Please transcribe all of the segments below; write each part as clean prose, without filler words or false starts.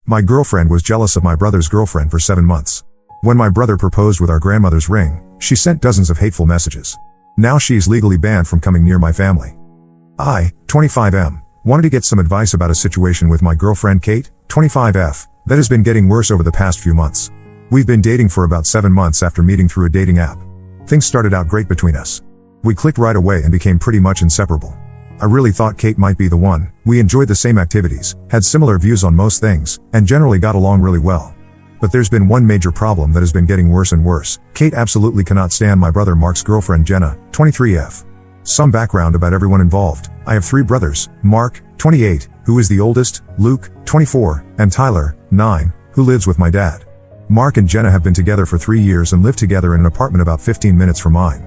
My girlfriend was jealous of my brother's girlfriend for 7 months. When my brother proposed with our grandmother's ring, she sent dozens of hateful messages. Now she is legally banned from coming near my family. I, 25M, wanted to get some advice about a situation with my girlfriend Kate, 25F, that has been getting worse over the past few months. We've been dating for about 7 months after meeting through a dating app. Things started out great between us. We clicked right away and became pretty much inseparable. I really thought Kate might be the one. We enjoyed the same activities, had similar views on most things, and generally got along really well. But there's been one major problem that has been getting worse and worse. Kate absolutely cannot stand my brother Mark's girlfriend Jenna, 23F. Some background about everyone involved. I have 3 brothers, Mark, 28, who is the oldest, Luke, 24, and Tyler, 9, who lives with my dad. Mark and Jenna have been together for 3 years and live together in an apartment about 15 minutes from mine.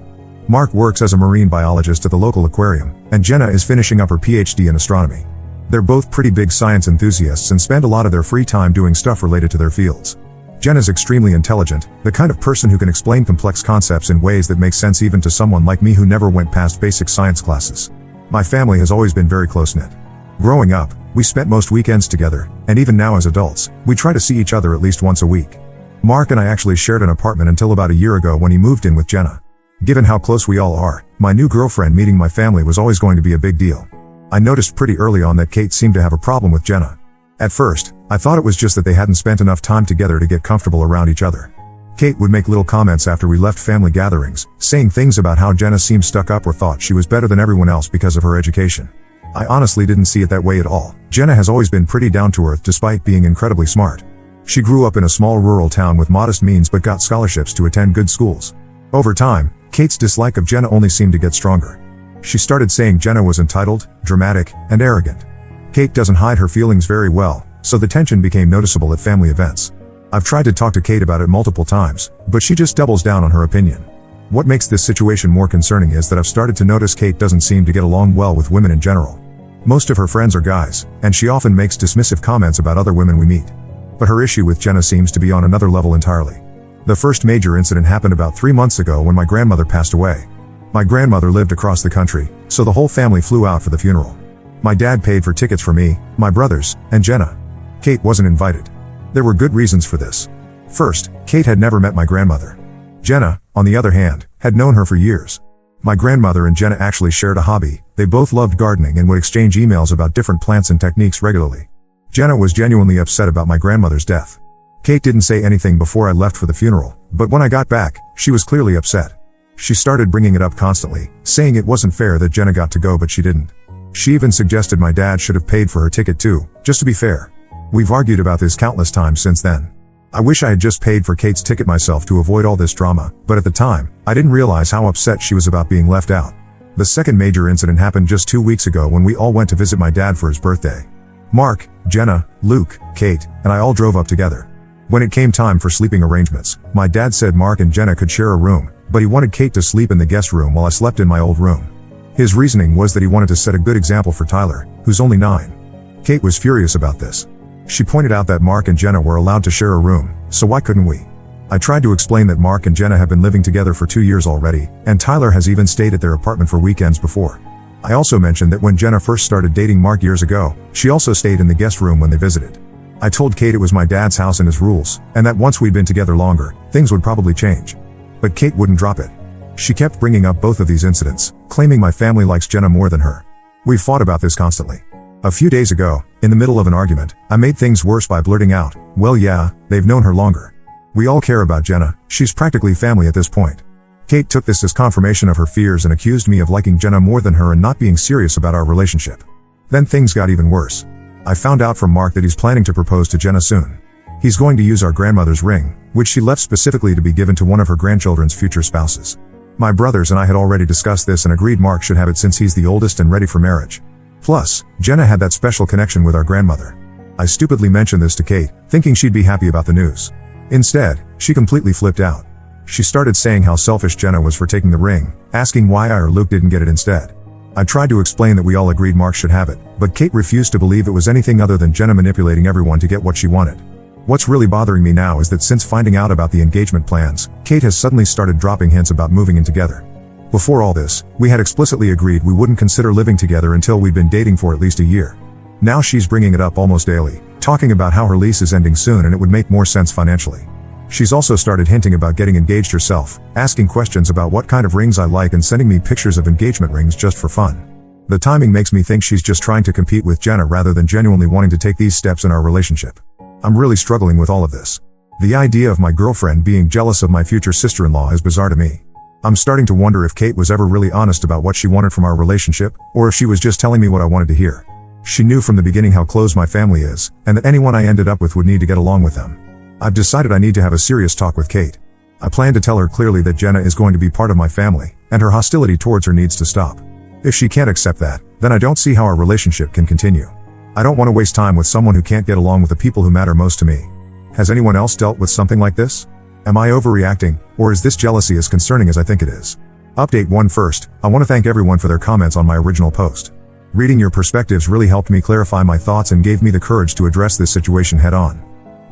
Mark works as a marine biologist at the local aquarium, and Jenna is finishing up her PhD in astronomy. They're both pretty big science enthusiasts and spend a lot of their free time doing stuff related to their fields. Jenna's extremely intelligent, the kind of person who can explain complex concepts in ways that make sense even to someone like me who never went past basic science classes. My family has always been very close-knit. Growing up, we spent most weekends together, and even now as adults, we try to see each other at least once a week. Mark and I actually shared an apartment until about a year ago when he moved in with Jenna. Given how close we all are, my new girlfriend meeting my family was always going to be a big deal. I noticed pretty early on that Kate seemed to have a problem with Jenna. At first, I thought it was just that they hadn't spent enough time together to get comfortable around each other. Kate would make little comments after we left family gatherings, saying things about how Jenna seemed stuck up or thought she was better than everyone else because of her education. I honestly didn't see it that way at all. Jenna has always been pretty down to earth despite being incredibly smart. She grew up in a small rural town with modest means but got scholarships to attend good schools. Over time, Kate's dislike of Jenna only seemed to get stronger. She started saying Jenna was entitled, dramatic, and arrogant. Kate doesn't hide her feelings very well, so the tension became noticeable at family events. I've tried to talk to Kate about it multiple times, but she just doubles down on her opinion. What makes this situation more concerning is that I've started to notice Kate doesn't seem to get along well with women in general. Most of her friends are guys, and she often makes dismissive comments about other women we meet. But her issue with Jenna seems to be on another level entirely. The first major incident happened about 3 months ago when my grandmother passed away. My grandmother lived across the country, so the whole family flew out for the funeral. My dad paid for tickets for me, my brothers, and Jenna. Kate wasn't invited. There were good reasons for this. First, Kate had never met my grandmother. Jenna, on the other hand, had known her for years. My grandmother and Jenna actually shared a hobby. They both loved gardening and would exchange emails about different plants and techniques regularly. Jenna was genuinely upset about my grandmother's death. Kate didn't say anything before I left for the funeral, but when I got back, she was clearly upset. She started bringing it up constantly, saying it wasn't fair that Jenna got to go but she didn't. She even suggested my dad should have paid for her ticket too, just to be fair. We've argued about this countless times since then. I wish I had just paid for Kate's ticket myself to avoid all this drama, but at the time, I didn't realize how upset she was about being left out. The second major incident happened just 2 weeks ago when we all went to visit my dad for his birthday. Mark, Jenna, Luke, Kate, and I all drove up together. When it came time for sleeping arrangements, my dad said Mark and Jenna could share a room, but he wanted Kate to sleep in the guest room while I slept in my old room. His reasoning was that he wanted to set a good example for Tyler, who's only 9. Kate was furious about this. She pointed out that Mark and Jenna were allowed to share a room, so why couldn't we? I tried to explain that Mark and Jenna have been living together for 2 years already, and Tyler has even stayed at their apartment for weekends before. I also mentioned that when Jenna first started dating Mark years ago, she also stayed in the guest room when they visited. I told Kate it was my dad's house and his rules, and that once we'd been together longer, things would probably change. But Kate wouldn't drop it. She kept bringing up both of these incidents, claiming my family likes Jenna more than her. We've fought about this constantly. A few days ago, in the middle of an argument, I made things worse by blurting out, "Well yeah, they've known her longer. We all care about Jenna, she's practically family at this point." Kate took this as confirmation of her fears and accused me of liking Jenna more than her and not being serious about our relationship. Then things got even worse. I found out from Mark that he's planning to propose to Jenna soon. He's going to use our grandmother's ring, which she left specifically to be given to one of her grandchildren's future spouses. My brothers and I had already discussed this and agreed Mark should have it since he's the oldest and ready for marriage. Plus, Jenna had that special connection with our grandmother. I stupidly mentioned this to Kate, thinking she'd be happy about the news. Instead, she completely flipped out. She started saying how selfish Jenna was for taking the ring, asking why I or Luke didn't get it instead. I tried to explain that we all agreed Mark should have it, but Kate refused to believe it was anything other than Jenna manipulating everyone to get what she wanted. What's really bothering me now is that since finding out about the engagement plans, Kate has suddenly started dropping hints about moving in together. Before all this, we had explicitly agreed we wouldn't consider living together until we'd been dating for at least a year. Now she's bringing it up almost daily, talking about how her lease is ending soon and it would make more sense financially. She's also started hinting about getting engaged herself, asking questions about what kind of rings I like and sending me pictures of engagement rings just for fun. The timing makes me think she's just trying to compete with Jenna rather than genuinely wanting to take these steps in our relationship. I'm really struggling with all of this. The idea of my girlfriend being jealous of my future sister-in-law is bizarre to me. I'm starting to wonder if Kate was ever really honest about what she wanted from our relationship, or if she was just telling me what I wanted to hear. She knew from the beginning how close my family is, and that anyone I ended up with would need to get along with them. I've decided I need to have a serious talk with Kate. I plan to tell her clearly that Jenna is going to be part of my family, and her hostility towards her needs to stop. If she can't accept that, then I don't see how our relationship can continue. I don't want to waste time with someone who can't get along with the people who matter most to me. Has anyone else dealt with something like this? Am I overreacting, or is this jealousy as concerning as I think it is? Update 1 first, I want to thank everyone for their comments on my original post. Reading your perspectives really helped me clarify my thoughts and gave me the courage to address this situation head on.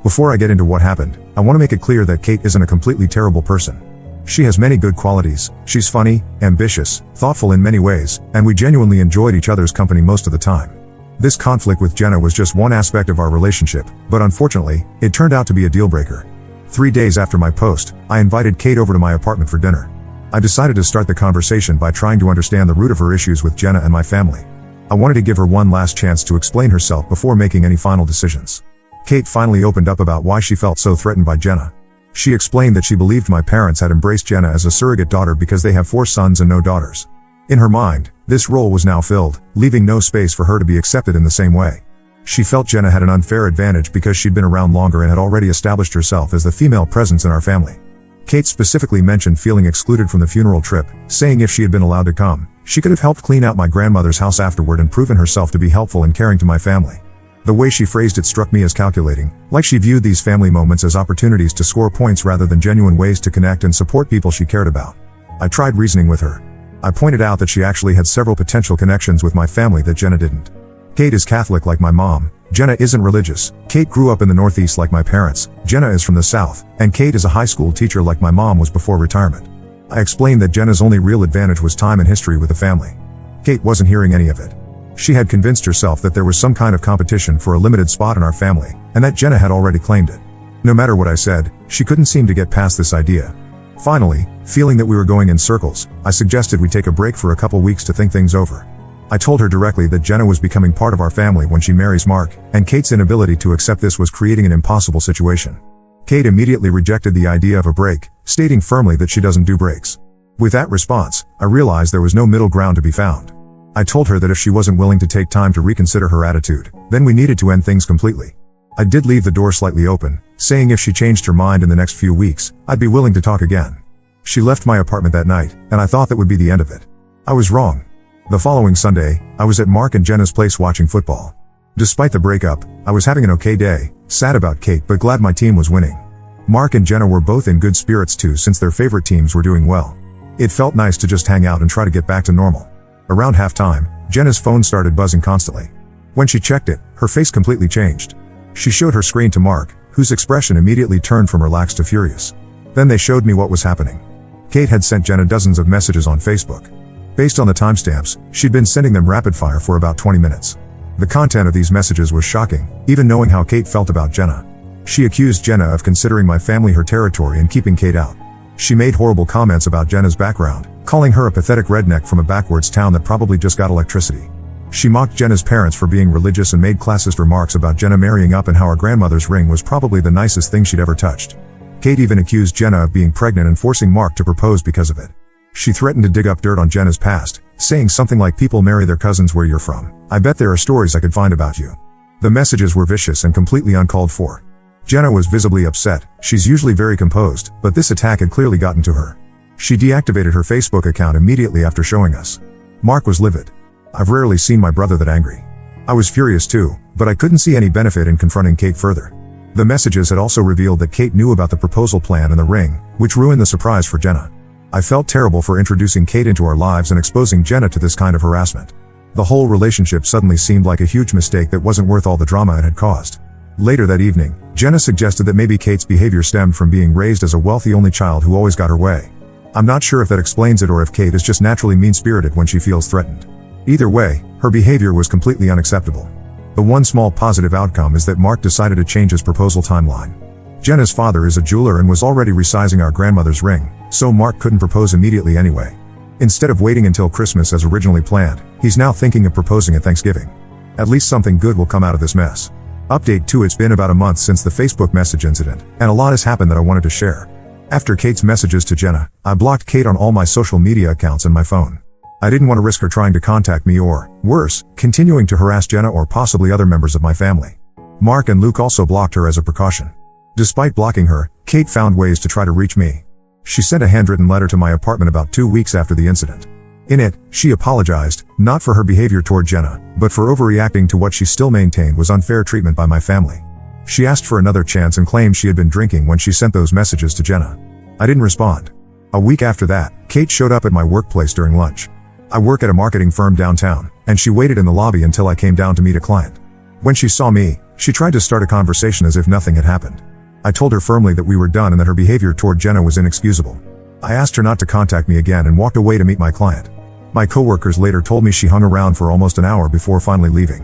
Before I get into what happened, I want to make it clear that Kate isn't a completely terrible person. She has many good qualities, she's funny, ambitious, thoughtful in many ways, and we genuinely enjoyed each other's company most of the time. This conflict with Jenna was just one aspect of our relationship, but unfortunately, it turned out to be a deal breaker. 3 days after my post, I invited Kate over to my apartment for dinner. I decided to start the conversation by trying to understand the root of her issues with Jenna and my family. I wanted to give her one last chance to explain herself before making any final decisions. Kate finally opened up about why she felt so threatened by Jenna. She explained that she believed my parents had embraced Jenna as a surrogate daughter because they have 4 sons and no daughters. In her mind, this role was now filled, leaving no space for her to be accepted in the same way. She felt Jenna had an unfair advantage because she'd been around longer and had already established herself as the female presence in our family. Kate specifically mentioned feeling excluded from the funeral trip, saying if she had been allowed to come, she could have helped clean out my grandmother's house afterward and proven herself to be helpful and caring to my family. The way she phrased it struck me as calculating, like she viewed these family moments as opportunities to score points rather than genuine ways to connect and support people she cared about. I tried reasoning with her. I pointed out that she actually had several potential connections with my family that Jenna didn't. Kate is Catholic like my mom, Jenna isn't religious, Kate grew up in the Northeast like my parents, Jenna is from the South, and Kate is a high school teacher like my mom was before retirement. I explained that Jenna's only real advantage was time and history with the family. Kate wasn't hearing any of it. She had convinced herself that there was some kind of competition for a limited spot in our family, and that Jenna had already claimed it. No matter what I said, she couldn't seem to get past this idea. Finally, feeling that we were going in circles, I suggested we take a break for a couple weeks to think things over. I told her directly that Jenna was becoming part of our family when she marries Mark, and Kate's inability to accept this was creating an impossible situation. Kate immediately rejected the idea of a break, stating firmly that she doesn't do breaks. With that response, I realized there was no middle ground to be found. I told her that if she wasn't willing to take time to reconsider her attitude, then we needed to end things completely. I did leave the door slightly open, saying if she changed her mind in the next few weeks, I'd be willing to talk again. She left my apartment that night, and I thought that would be the end of it. I was wrong. The following Sunday, I was at Mark and Jenna's place watching football. Despite the breakup, I was having an okay day, sad about Kate but glad my team was winning. Mark and Jenna were both in good spirits too since their favorite teams were doing well. It felt nice to just hang out and try to get back to normal. Around halftime, Jenna's phone started buzzing constantly. When she checked it, her face completely changed. She showed her screen to Mark, whose expression immediately turned from relaxed to furious. Then they showed me what was happening. Kate had sent Jenna dozens of messages on Facebook. Based on the timestamps, she'd been sending them rapid fire for about 20 minutes. The content of these messages was shocking, even knowing how Kate felt about Jenna. She accused Jenna of considering my family her territory and keeping Kate out. She made horrible comments about Jenna's background, calling her a pathetic redneck from a backwards town that probably just got electricity. She mocked Jenna's parents for being religious and made classist remarks about Jenna marrying up and how her grandmother's ring was probably the nicest thing she'd ever touched. Kate even accused Jenna of being pregnant and forcing Mark to propose because of it. She threatened to dig up dirt on Jenna's past, saying something like people marry their cousins where you're from. I bet there are stories I could find about you. The messages were vicious and completely uncalled for. Jenna was visibly upset. She's usually very composed, but this attack had clearly gotten to her. She deactivated her Facebook account immediately after showing us. Mark was livid. I've rarely seen my brother that angry. I was furious too, but I couldn't see any benefit in confronting Kate further. The messages had also revealed that Kate knew about the proposal plan and the ring, which ruined the surprise for Jenna. I felt terrible for introducing Kate into our lives and exposing Jenna to this kind of harassment. The whole relationship suddenly seemed like a huge mistake that wasn't worth all the drama it had caused. Later that evening, Jenna suggested that maybe Kate's behavior stemmed from being raised as a wealthy only child who always got her way. I'm not sure if that explains it or if Kate is just naturally mean-spirited when she feels threatened. Either way, her behavior was completely unacceptable. The one small positive outcome is that Mark decided to change his proposal timeline. Jenna's father is a jeweler and was already resizing our grandmother's ring, so Mark couldn't propose immediately anyway. Instead of waiting until Christmas as originally planned, he's now thinking of proposing at Thanksgiving. At least something good will come out of this mess. Update 2: It's been about a month since the Facebook message incident, and a lot has happened that I wanted to share. After Kate's messages to Jenna, I blocked Kate on all my social media accounts and my phone. I didn't want to risk her trying to contact me or, worse, continuing to harass Jenna or possibly other members of my family. Mark and Luke also blocked her as a precaution. Despite blocking her, Kate found ways to try to reach me. She sent a handwritten letter to my apartment about 2 weeks after the incident. In it, she apologized, not for her behavior toward Jenna, but for overreacting to what she still maintained was unfair treatment by my family. She asked for another chance and claimed she had been drinking when she sent those messages to Jenna. I didn't respond. A week after that, Kate showed up at my workplace during lunch. I work at a marketing firm downtown, and she waited in the lobby until I came down to meet a client. When she saw me, she tried to start a conversation as if nothing had happened. I told her firmly that we were done and that her behavior toward Jenna was inexcusable. I asked her not to contact me again and walked away to meet my client. My coworkers later told me she hung around for almost an hour before finally leaving.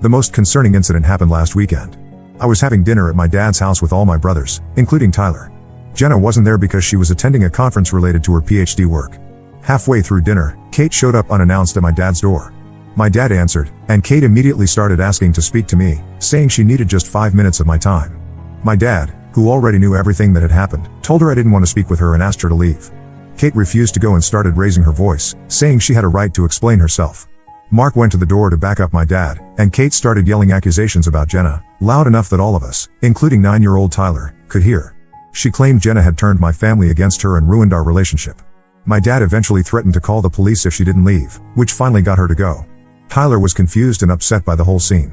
The most concerning incident happened last weekend. I was having dinner at my dad's house with all my brothers, including Tyler. Jenna wasn't there because she was attending a conference related to her PhD work. Halfway through dinner, Kate showed up unannounced at my dad's door. My dad answered, and Kate immediately started asking to speak to me, saying she needed just 5 minutes of my time. My dad, who already knew everything that had happened, told her I didn't want to speak with her and asked her to leave. Kate refused to go and started raising her voice, saying she had a right to explain herself. Mark went to the door to back up my dad, and Kate started yelling accusations about Jenna, loud enough that all of us, including 9-year-old Tyler, could hear. She claimed Jenna had turned my family against her and ruined our relationship. My dad eventually threatened to call the police if she didn't leave, which finally got her to go. Tyler was confused and upset by the whole scene.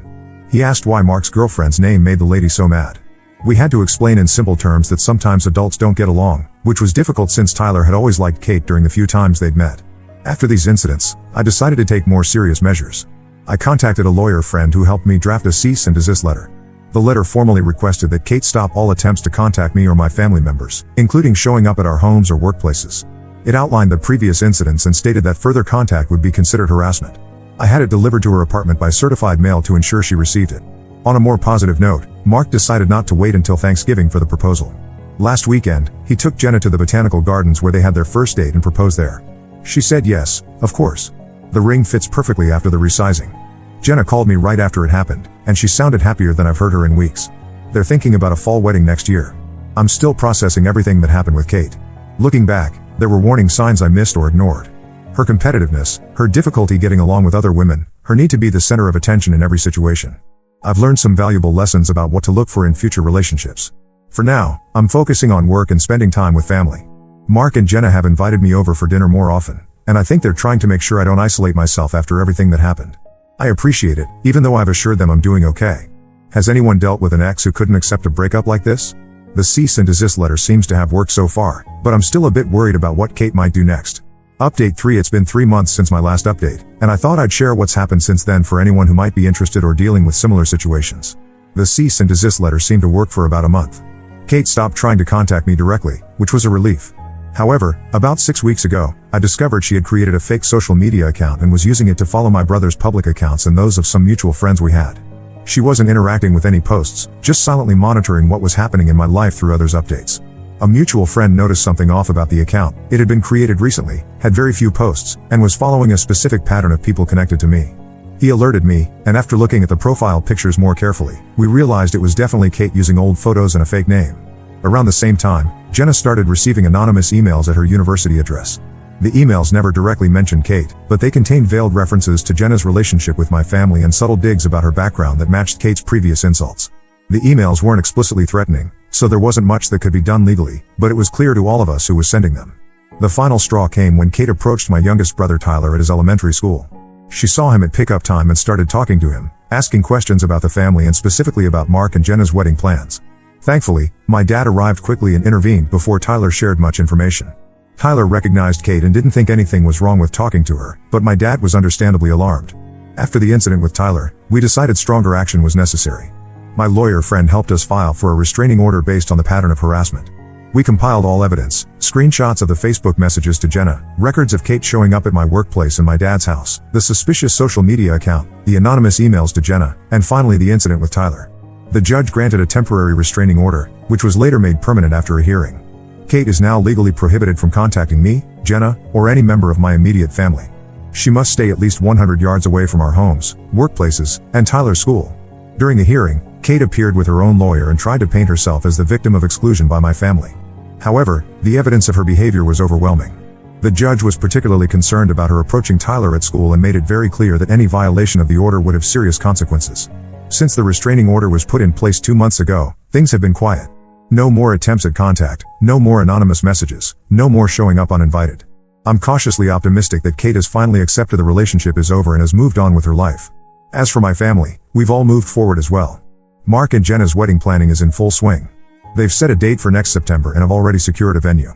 He asked why Mark's girlfriend's name made the lady so mad. We had to explain in simple terms that sometimes adults don't get along, which was difficult since Tyler had always liked Kate during the few times they'd met. After these incidents, I decided to take more serious measures. I contacted a lawyer friend who helped me draft a cease and desist letter. The letter formally requested that Kate stop all attempts to contact me or my family members, including showing up at our homes or workplaces. It outlined the previous incidents and stated that further contact would be considered harassment. I had it delivered to her apartment by certified mail to ensure she received it. On a more positive note, Mark decided not to wait until Thanksgiving for the proposal. Last weekend, he took Jenna to the botanical gardens where they had their first date and proposed there. She said yes, of course. The ring fits perfectly after the resizing. Jenna called me right after it happened, and she sounded happier than I've heard her in weeks. They're thinking about a fall wedding next year. I'm still processing everything that happened with Kate. Looking back, there were warning signs I missed or ignored. Her competitiveness, her difficulty getting along with other women, her need to be the center of attention in every situation. I've learned some valuable lessons about what to look for in future relationships. For now, I'm focusing on work and spending time with family. Mark and Jenna have invited me over for dinner more often, and I think they're trying to make sure I don't isolate myself after everything that happened. I appreciate it, even though I've assured them I'm doing okay. Has anyone dealt with an ex who couldn't accept a breakup like this? The cease and desist letter seems to have worked so far, but I'm still a bit worried about what Kate might do next. Update 3: It's been 3 months since my last update, and I thought I'd share what's happened since then for anyone who might be interested or dealing with similar situations. The cease and desist letter seemed to work for about a month. Kate stopped trying to contact me directly, which was a relief. However, about 6 weeks ago, I discovered she had created a fake social media account and was using it to follow my brother's public accounts and those of some mutual friends we had. She wasn't interacting with any posts, just silently monitoring what was happening in my life through others' updates. A mutual friend noticed something off about the account. It had been created recently, had very few posts, and was following a specific pattern of people connected to me. He alerted me, and after looking at the profile pictures more carefully, we realized it was definitely Kate using old photos and a fake name. Around the same time, Jenna started receiving anonymous emails at her university address. The emails never directly mentioned Kate, but they contained veiled references to Jenna's relationship with my family and subtle digs about her background that matched Kate's previous insults. The emails weren't explicitly threatening, so there wasn't much that could be done legally, but it was clear to all of us who was sending them. The final straw came when Kate approached my youngest brother Tyler at his elementary school. She saw him at pickup time and started talking to him, asking questions about the family and specifically about Mark and Jenna's wedding plans. Thankfully, my dad arrived quickly and intervened before Tyler shared much information. Tyler recognized Kate and didn't think anything was wrong with talking to her, but my dad was understandably alarmed. After the incident with Tyler, we decided stronger action was necessary. My lawyer friend helped us file for a restraining order based on the pattern of harassment. We compiled all evidence, screenshots of the Facebook messages to Jenna, records of Kate showing up at my workplace and my dad's house, the suspicious social media account, the anonymous emails to Jenna, and finally the incident with Tyler. The judge granted a temporary restraining order, which was later made permanent after a hearing. Kate is now legally prohibited from contacting me, Jenna, or any member of my immediate family. She must stay at least 100 yards away from our homes, workplaces, and Tyler's school. During the hearing, Kate appeared with her own lawyer and tried to paint herself as the victim of exclusion by my family. However, the evidence of her behavior was overwhelming. The judge was particularly concerned about her approaching Tyler at school and made it very clear that any violation of the order would have serious consequences. Since the restraining order was put in place 2 months ago, things have been quiet. No more attempts at contact, no more anonymous messages, no more showing up uninvited. I'm cautiously optimistic that Kate has finally accepted the relationship is over and has moved on with her life. As for my family, we've all moved forward as well. Mark and Jenna's wedding planning is in full swing. They've set a date for next September and have already secured a venue.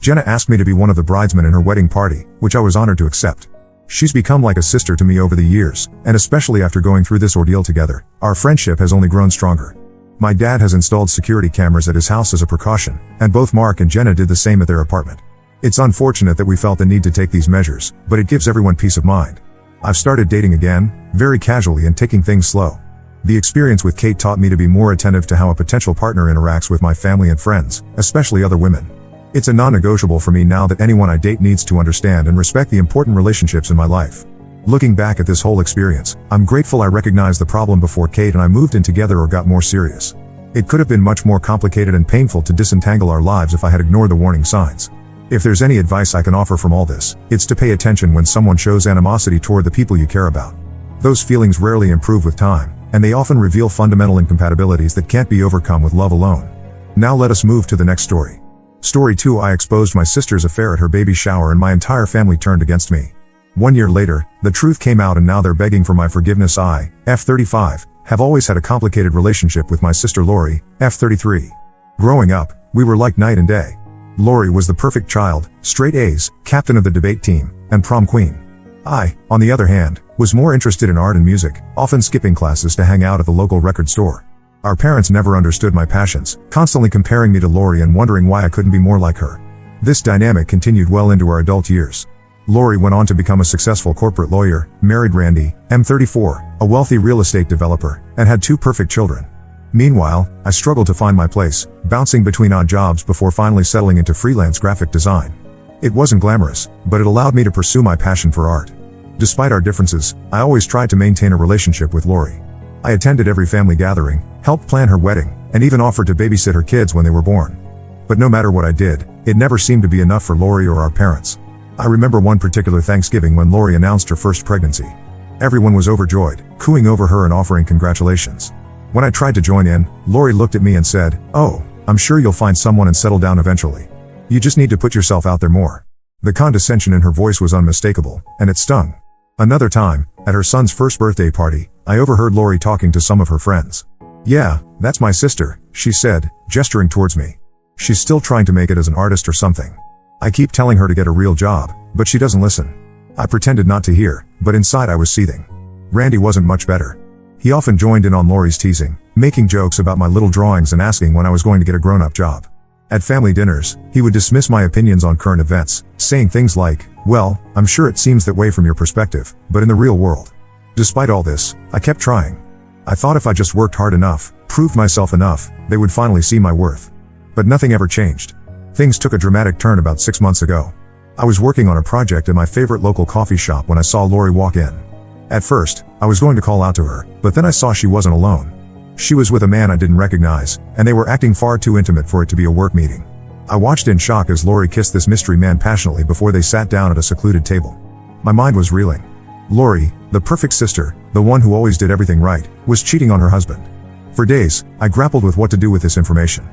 Jenna asked me to be one of the bridesmen in her wedding party, which I was honored to accept. She's become like a sister to me over the years, and especially after going through this ordeal together, our friendship has only grown stronger. My dad has installed security cameras at his house as a precaution, and both Mark and Jenna did the same at their apartment. It's unfortunate that we felt the need to take these measures, but it gives everyone peace of mind. I've started dating again, very casually and taking things slow. The experience with Kate taught me to be more attentive to how a potential partner interacts with my family and friends, especially other women. It's a non-negotiable for me now that anyone I date needs to understand and respect the important relationships in my life. Looking back at this whole experience, I'm grateful I recognized the problem before Kate and I moved in together or got more serious. It could have been much more complicated and painful to disentangle our lives if I had ignored the warning signs. If there's any advice I can offer from all this, it's to pay attention when someone shows animosity toward the people you care about. Those feelings rarely improve with time, and they often reveal fundamental incompatibilities that can't be overcome with love alone. Now let us move to the next story. Story 2. I exposed my sister's affair at her baby shower and my entire family turned against me. 1 year later, the truth came out and now they're begging for my forgiveness. I, F35, have always had a complicated relationship with my sister Lori, F33. Growing up, we were like night and day. Lori was the perfect child, straight A's, captain of the debate team, and prom queen. I, on the other hand, was more interested in art and music, often skipping classes to hang out at the local record store. Our parents never understood my passions, constantly comparing me to Lori and wondering why I couldn't be more like her. This dynamic continued well into our adult years. Lori went on to become a successful corporate lawyer, married Randy, M34, a wealthy real estate developer, and had 2 perfect children. Meanwhile, I struggled to find my place, bouncing between odd jobs before finally settling into freelance graphic design. It wasn't glamorous, but it allowed me to pursue my passion for art. Despite our differences, I always tried to maintain a relationship with Lori. I attended every family gathering, helped plan her wedding, and even offered to babysit her kids when they were born. But no matter what I did, it never seemed to be enough for Lori or our parents. I remember one particular Thanksgiving when Lori announced her first pregnancy. Everyone was overjoyed, cooing over her and offering congratulations. When I tried to join in, Lori looked at me and said, "Oh, I'm sure you'll find someone and settle down eventually. You just need to put yourself out there more." The condescension in her voice was unmistakable, and it stung. Another time, at her son's first birthday party, I overheard Lori talking to some of her friends. "Yeah, that's my sister," she said, gesturing towards me. "She's still trying to make it as an artist or something. I keep telling her to get a real job, but she doesn't listen." I pretended not to hear, but inside I was seething. Randy wasn't much better. He often joined in on Lori's teasing, making jokes about my little drawings and asking when I was going to get a grown-up job. At family dinners, he would dismiss my opinions on current events, saying things like, "Well, I'm sure it seems that way from your perspective, but in the real world." Despite all this, I kept trying. I thought if I just worked hard enough, proved myself enough, they would finally see my worth. But nothing ever changed. Things took a dramatic turn about 6 months ago. I was working on a project at my favorite local coffee shop when I saw Lori walk in. At first, I was going to call out to her, but then I saw she wasn't alone. She was with a man I didn't recognize, and they were acting far too intimate for it to be a work meeting. I watched in shock as Lori kissed this mystery man passionately before they sat down at a secluded table. My mind was reeling. Lori, the perfect sister, the one who always did everything right, was cheating on her husband. For days, I grappled with what to do with this information.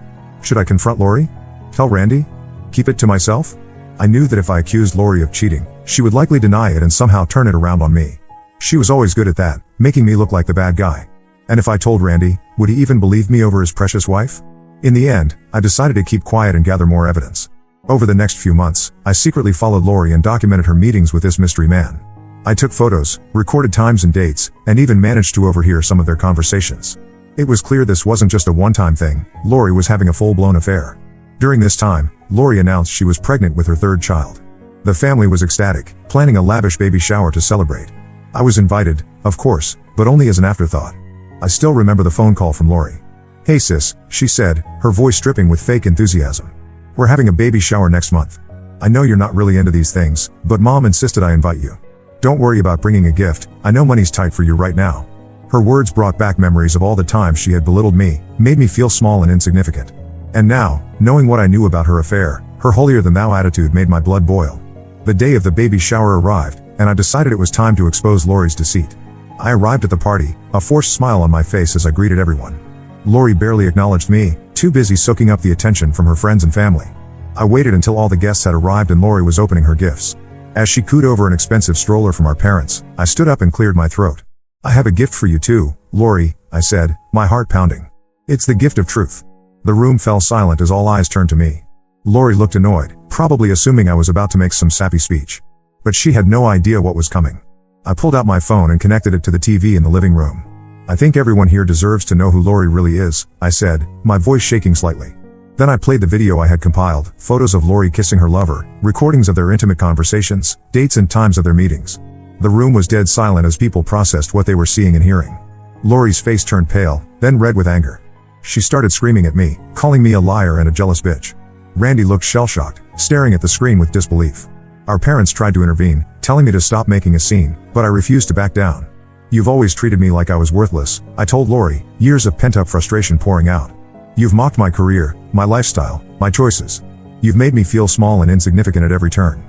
Should I confront Lori? Tell Randy? Keep it to myself? I knew that if I accused Lori of cheating, she would likely deny it and somehow turn it around on me. She was always good at that, making me look like the bad guy. And if I told Randy, would he even believe me over his precious wife? In the end, I decided to keep quiet and gather more evidence. Over the next few months, I secretly followed Lori and documented her meetings with this mystery man. I took photos, recorded times and dates, and even managed to overhear some of their conversations. It was clear this wasn't just a one-time thing. Lori was having a full-blown affair. During this time, Lori announced she was pregnant with her third child. The family was ecstatic, planning a lavish baby shower to celebrate. I was invited, of course, but only as an afterthought. I still remember the phone call from Lori. "Hey sis," she said, her voice dripping with fake enthusiasm. "We're having a baby shower next month. I know you're not really into these things, but Mom insisted I invite you. Don't worry about bringing a gift, I know money's tight for you right now." Her words brought back memories of all the times she had belittled me, made me feel small and insignificant. And now, knowing what I knew about her affair, her holier-than-thou attitude made my blood boil. The day of the baby shower arrived, and I decided it was time to expose Lori's deceit. I arrived at the party, a forced smile on my face as I greeted everyone. Lori barely acknowledged me, too busy soaking up the attention from her friends and family. I waited until all the guests had arrived and Lori was opening her gifts. As she cooed over an expensive stroller from our parents, I stood up and cleared my throat. "I have a gift for you too, Lori," I said, my heart pounding. "It's the gift of truth." The room fell silent as all eyes turned to me. Lori looked annoyed, probably assuming I was about to make some sappy speech. But she had no idea what was coming. I pulled out my phone and connected it to the TV in the living room. "I think everyone here deserves to know who Lori really is," I said, my voice shaking slightly. Then I played the video I had compiled, photos of Lori kissing her lover, recordings of their intimate conversations, dates and times of their meetings. The room was dead silent as people processed what they were seeing and hearing. Lori's face turned pale, then red with anger. She started screaming at me, calling me a liar and a jealous bitch. Randy looked shell-shocked, staring at the screen with disbelief. Our parents tried to intervene, telling me to stop making a scene, but I refused to back down. "You've always treated me like I was worthless," I told Lori, years of pent-up frustration pouring out. "You've mocked my career, my lifestyle, my choices. You've made me feel small and insignificant at every turn.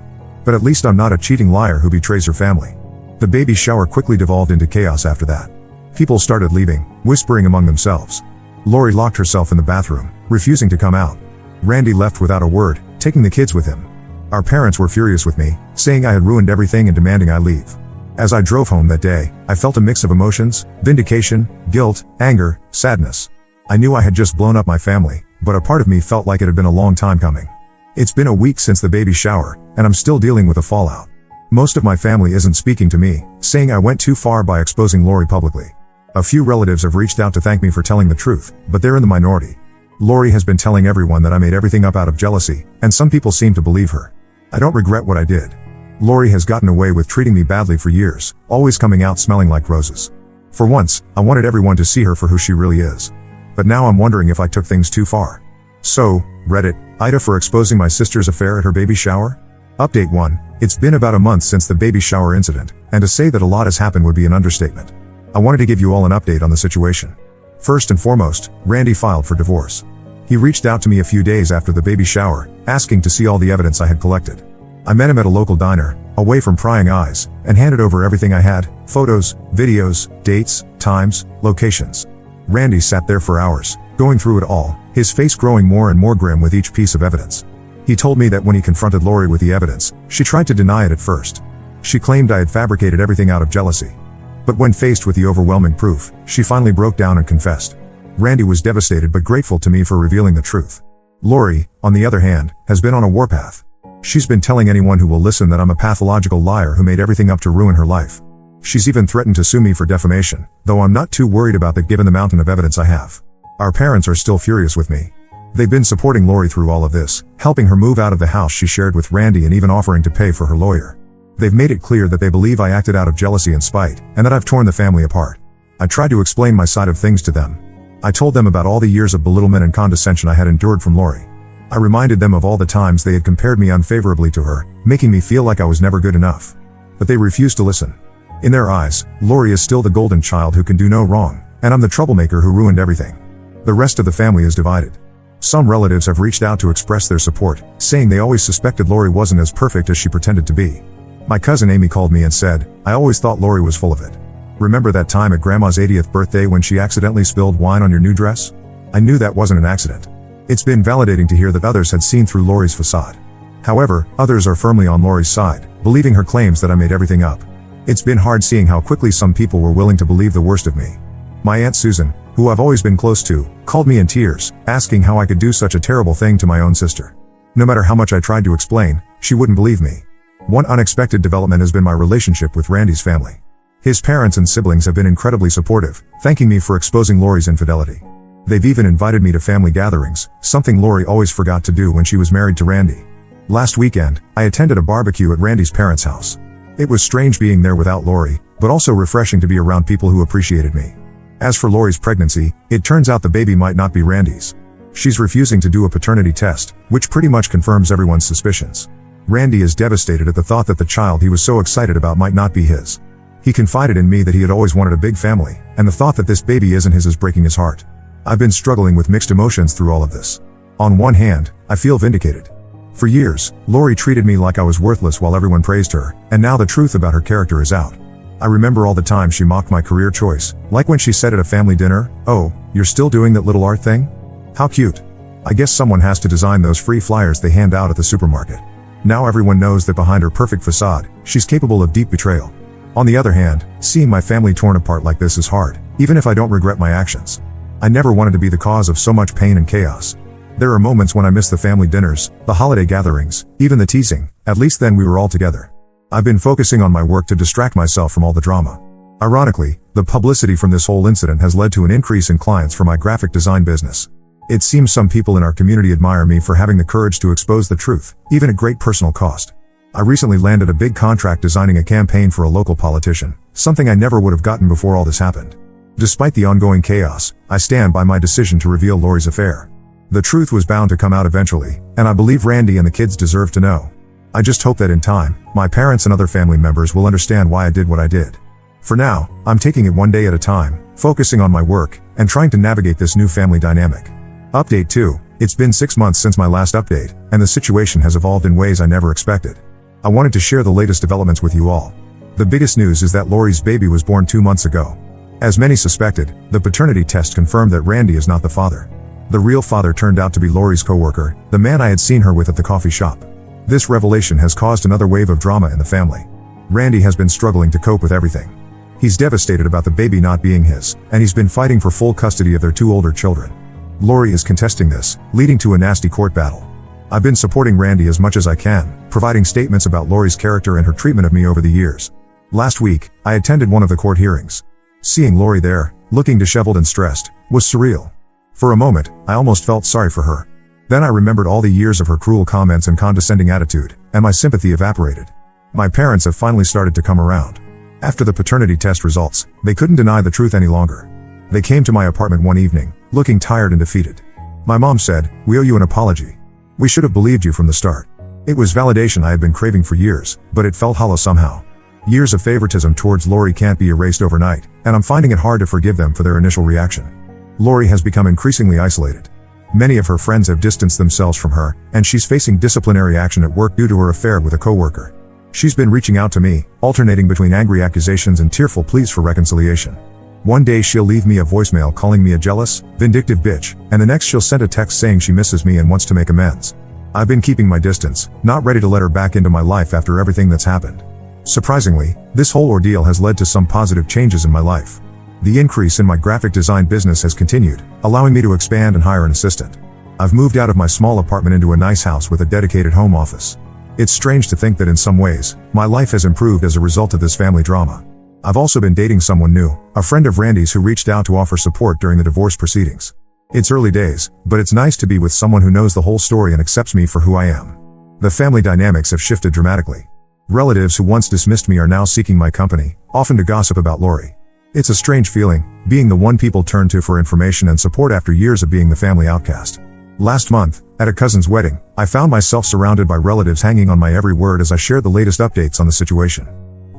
But at least I'm not a cheating liar who betrays her family." The baby shower quickly devolved into chaos after that. People started leaving, whispering among themselves. Lori locked herself in the bathroom, refusing to come out. Randy left without a word, taking the kids with him. Our parents were furious with me, saying I had ruined everything and demanding I leave. As I drove home that day, I felt a mix of emotions: vindication, guilt, anger, sadness. I knew I had just blown up my family, but a part of me felt like it had been a long time coming. It's been a week since the baby shower, and I'm still dealing with the fallout. Most of my family isn't speaking to me, saying I went too far by exposing Lori publicly. A few relatives have reached out to thank me for telling the truth, but they're in the minority. Lori has been telling everyone that I made everything up out of jealousy, and some people seem to believe her. I don't regret what I did. Lori has gotten away with treating me badly for years, always coming out smelling like roses. For once, I wanted everyone to see her for who she really is. But now I'm wondering if I took things too far. So, Reddit, Ida for exposing my sister's affair at her baby shower? Update 1. It's been about a month since the baby shower incident, and to say that a lot has happened would be an understatement. I wanted to give you all an update on the situation. First and foremost, Randy filed for divorce. He reached out to me a few days after the baby shower, asking to see all the evidence I had collected. I met him at a local diner, away from prying eyes, and handed over everything I had: photos, videos, dates, times, locations. Randy sat there for hours, going through it all, his face growing more and more grim with each piece of evidence. He told me that when he confronted Lori with the evidence, she tried to deny it at first. She claimed I had fabricated everything out of jealousy. But when faced with the overwhelming proof, she finally broke down and confessed. Randy was devastated but grateful to me for revealing the truth. Lori, on the other hand, has been on a warpath. She's been telling anyone who will listen that I'm a pathological liar who made everything up to ruin her life. She's even threatened to sue me for defamation, though I'm not too worried about that given the mountain of evidence I have. Our parents are still furious with me. They've been supporting Lori through all of this, helping her move out of the house she shared with Randy and even offering to pay for her lawyer. They've made it clear that they believe I acted out of jealousy and spite, and that I've torn the family apart. I tried to explain my side of things to them. I told them about all the years of belittlement and condescension I had endured from Lori. I reminded them of all the times they had compared me unfavorably to her, making me feel like I was never good enough. But they refused to listen. In their eyes, Lori is still the golden child who can do no wrong, and I'm the troublemaker who ruined everything. The rest of the family is divided. Some relatives have reached out to express their support, saying they always suspected Lori wasn't as perfect as she pretended to be. My cousin Amy called me and said, "I always thought Lori was full of it. Remember that time at Grandma's 80th birthday when she accidentally spilled wine on your new dress? I knew that wasn't an accident." It's been validating to hear that others had seen through Lori's facade. However, others are firmly on Lori's side, believing her claims that I made everything up. It's been hard seeing how quickly some people were willing to believe the worst of me. My Aunt Susan, who I've always been close to, called me in tears, asking how I could do such a terrible thing to my own sister. No matter how much I tried to explain, she wouldn't believe me. One unexpected development has been my relationship with Randy's family. His parents and siblings have been incredibly supportive, thanking me for exposing Lori's infidelity. They've even invited me to family gatherings, something Lori always forgot to do when she was married to Randy. Last weekend, I attended a barbecue at Randy's parents' house. It was strange being there without Lori, but also refreshing to be around people who appreciated me. As for Lori's pregnancy, it turns out the baby might not be Randy's. She's refusing to do a paternity test, which pretty much confirms everyone's suspicions. Randy is devastated at the thought that the child he was so excited about might not be his. He confided in me that he had always wanted a big family, and the thought that this baby isn't his is breaking his heart. I've been struggling with mixed emotions through all of this. On one hand, I feel vindicated. For years, Lori treated me like I was worthless while everyone praised her, and now the truth about her character is out. I remember all the time she mocked my career choice, like when she said at a family dinner, "Oh, you're still doing that little art thing? How cute." I guess someone has to design those free flyers they hand out at the supermarket. Now everyone knows that behind her perfect facade, she's capable of deep betrayal. On the other hand, seeing my family torn apart like this is hard, even if I don't regret my actions. I never wanted to be the cause of so much pain and chaos. There are moments when I miss the family dinners, the holiday gatherings, even the teasing. At least then we were all together. I've been focusing on my work to distract myself from all the drama. Ironically, the publicity from this whole incident has led to an increase in clients for my graphic design business. It seems some people in our community admire me for having the courage to expose the truth, even at great personal cost. I recently landed a big contract designing a campaign for a local politician, something I never would have gotten before all this happened. Despite the ongoing chaos, I stand by my decision to reveal Lori's affair. The truth was bound to come out eventually, and I believe Randy and the kids deserve to know. I just hope that in time, my parents and other family members will understand why I did what I did. For now, I'm taking it one day at a time, focusing on my work, and trying to navigate this new family dynamic. Update 2. It's been 6 months since my last update, and the situation has evolved in ways I never expected. I wanted to share the latest developments with you all. The biggest news is that Lori's baby was born 2 months ago. As many suspected, the paternity test confirmed that Randy is not the father. The real father turned out to be Lori's coworker, the man I had seen her with at the coffee shop. This revelation has caused another wave of drama in the family. Randy has been struggling to cope with everything. He's devastated about the baby not being his, and he's been fighting for full custody of their 2 older children. Lori is contesting this, leading to a nasty court battle. I've been supporting Randy as much as I can, providing statements about Lori's character and her treatment of me over the years. Last week, I attended one of the court hearings. Seeing Lori there, looking disheveled and stressed, was surreal. For a moment, I almost felt sorry for her. Then I remembered all the years of her cruel comments and condescending attitude, and my sympathy evaporated. My parents have finally started to come around. After the paternity test results, they couldn't deny the truth any longer. They came to my apartment one evening, looking tired and defeated. My mom said, "We owe you an apology. We should have believed you from the start." It was validation I had been craving for years, but it felt hollow somehow. Years of favoritism towards Lori can't be erased overnight, and I'm finding it hard to forgive them for their initial reaction. Lori has become increasingly isolated. Many of her friends have distanced themselves from her, and she's facing disciplinary action at work due to her affair with a coworker. She's been reaching out to me, alternating between angry accusations and tearful pleas for reconciliation. One day she'll leave me a voicemail calling me a jealous, vindictive bitch, and the next she'll send a text saying she misses me and wants to make amends. I've been keeping my distance, not ready to let her back into my life after everything that's happened. Surprisingly, this whole ordeal has led to some positive changes in my life. The increase in my graphic design business has continued, allowing me to expand and hire an assistant. I've moved out of my small apartment into a nice house with a dedicated home office. It's strange to think that in some ways, my life has improved as a result of this family drama. I've also been dating someone new, a friend of Randy's who reached out to offer support during the divorce proceedings. It's early days, but it's nice to be with someone who knows the whole story and accepts me for who I am. The family dynamics have shifted dramatically. Relatives who once dismissed me are now seeking my company, often to gossip about Lori. It's a strange feeling, being the one people turn to for information and support after years of being the family outcast. Last month, at a cousin's wedding, I found myself surrounded by relatives hanging on my every word as I shared the latest updates on the situation.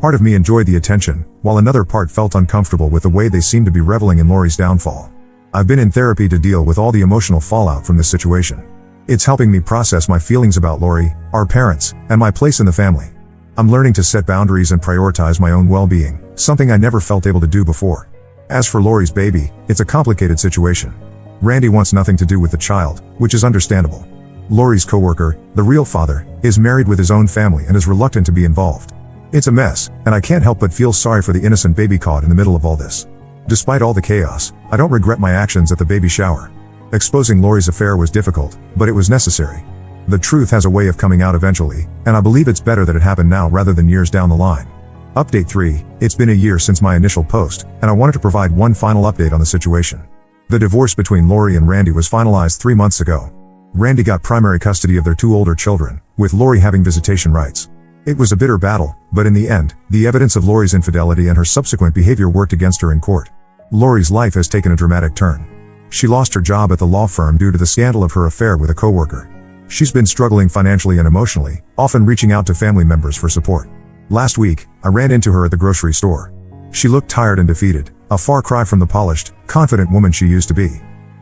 Part of me enjoyed the attention, while another part felt uncomfortable with the way they seemed to be reveling in Lori's downfall. I've been in therapy to deal with all the emotional fallout from this situation. It's helping me process my feelings about Lori, our parents, and my place in the family. I'm learning to set boundaries and prioritize my own well-being, something I never felt able to do before. As for Lori's baby, it's a complicated situation. Randy wants nothing to do with the child, which is understandable. Lori's coworker, the real father, is married with his own family and is reluctant to be involved. It's a mess, and I can't help but feel sorry for the innocent baby caught in the middle of all this. Despite all the chaos, I don't regret my actions at the baby shower. Exposing Lori's affair was difficult, but it was necessary. The truth has a way of coming out eventually, and I believe it's better that it happened now rather than years down the line. Update 3. It's been a year since my initial post, and I wanted to provide one final update on the situation. The divorce between Lori and Randy was finalized 3 months ago. Randy got primary custody of their 2 older children, with Lori having visitation rights. It was a bitter battle, but in the end, the evidence of Lori's infidelity and her subsequent behavior worked against her in court. Lori's life has taken a dramatic turn. She lost her job at the law firm due to the scandal of her affair with a coworker. She's been struggling financially and emotionally, often reaching out to family members for support. Last week, I ran into her at the grocery store. She looked tired and defeated, a far cry from the polished, confident woman she used to be.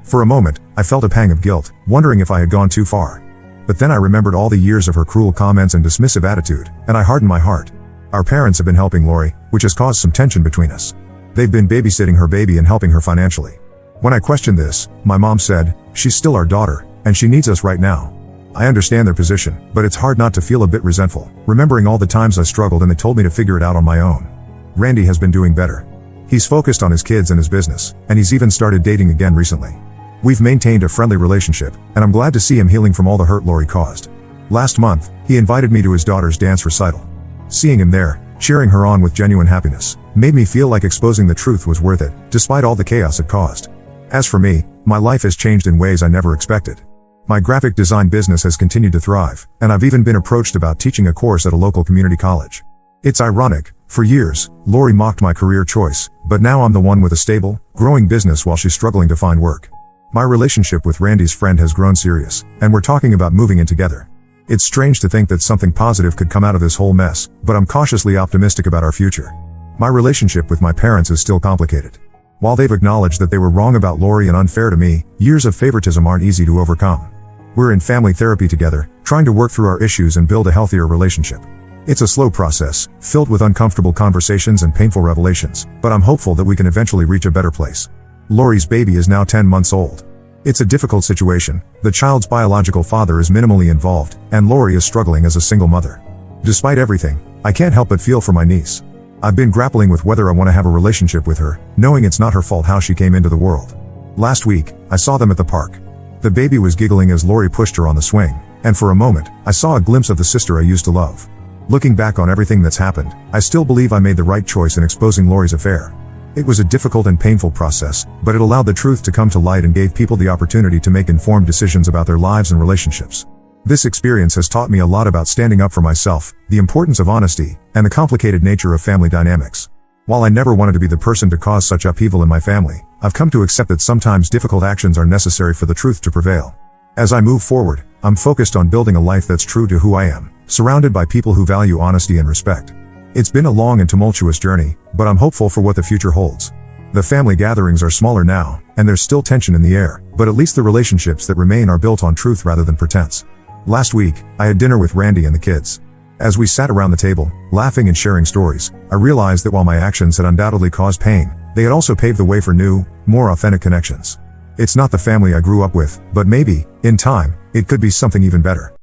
For a moment, I felt a pang of guilt, wondering if I had gone too far. But then I remembered all the years of her cruel comments and dismissive attitude, and I hardened my heart. Our parents have been helping Lori, which has caused some tension between us. They've been babysitting her baby and helping her financially. When I questioned this, my mom said, "She's still our daughter, and she needs us right now." I understand their position, but it's hard not to feel a bit resentful, remembering all the times I struggled and they told me to figure it out on my own. Randy has been doing better. He's focused on his kids and his business, and he's even started dating again recently. We've maintained a friendly relationship, and I'm glad to see him healing from all the hurt Lori caused. Last month, he invited me to his daughter's dance recital. Seeing him there, cheering her on with genuine happiness, made me feel like exposing the truth was worth it, despite all the chaos it caused. As for me, my life has changed in ways I never expected. My graphic design business has continued to thrive, and I've even been approached about teaching a course at a local community college. It's ironic, for years, Lori mocked my career choice, but now I'm the one with a stable, growing business while she's struggling to find work. My relationship with Randy's friend has grown serious, and we're talking about moving in together. It's strange to think that something positive could come out of this whole mess, but I'm cautiously optimistic about our future. My relationship with my parents is still complicated. While they've acknowledged that they were wrong about Lori and unfair to me, years of favoritism aren't easy to overcome. We're in family therapy together, trying to work through our issues and build a healthier relationship. It's a slow process, filled with uncomfortable conversations and painful revelations, but I'm hopeful that we can eventually reach a better place. Lori's baby is now 10 months old. It's a difficult situation. The child's biological father is minimally involved, and Lori is struggling as a single mother. Despite everything, I can't help but feel for my niece. I've been grappling with whether I want to have a relationship with her, knowing it's not her fault how she came into the world. Last week, I saw them at the park. The baby was giggling as Lori pushed her on the swing, and for a moment, I saw a glimpse of the sister I used to love. Looking back on everything that's happened, I still believe I made the right choice in exposing Lori's affair. It was a difficult and painful process, but it allowed the truth to come to light and gave people the opportunity to make informed decisions about their lives and relationships. This experience has taught me a lot about standing up for myself, the importance of honesty, and the complicated nature of family dynamics. While I never wanted to be the person to cause such upheaval in my family, I've come to accept that sometimes difficult actions are necessary for the truth to prevail. As I move forward, I'm focused on building a life that's true to who I am, surrounded by people who value honesty and respect. It's been a long and tumultuous journey, but I'm hopeful for what the future holds. The family gatherings are smaller now, and there's still tension in the air, but at least the relationships that remain are built on truth rather than pretense. Last week, I had dinner with Randy and the kids. As we sat around the table, laughing and sharing stories, I realized that while my actions had undoubtedly caused pain, they had also paved the way for new, more authentic connections. It's not the family I grew up with, but maybe, in time, it could be something even better.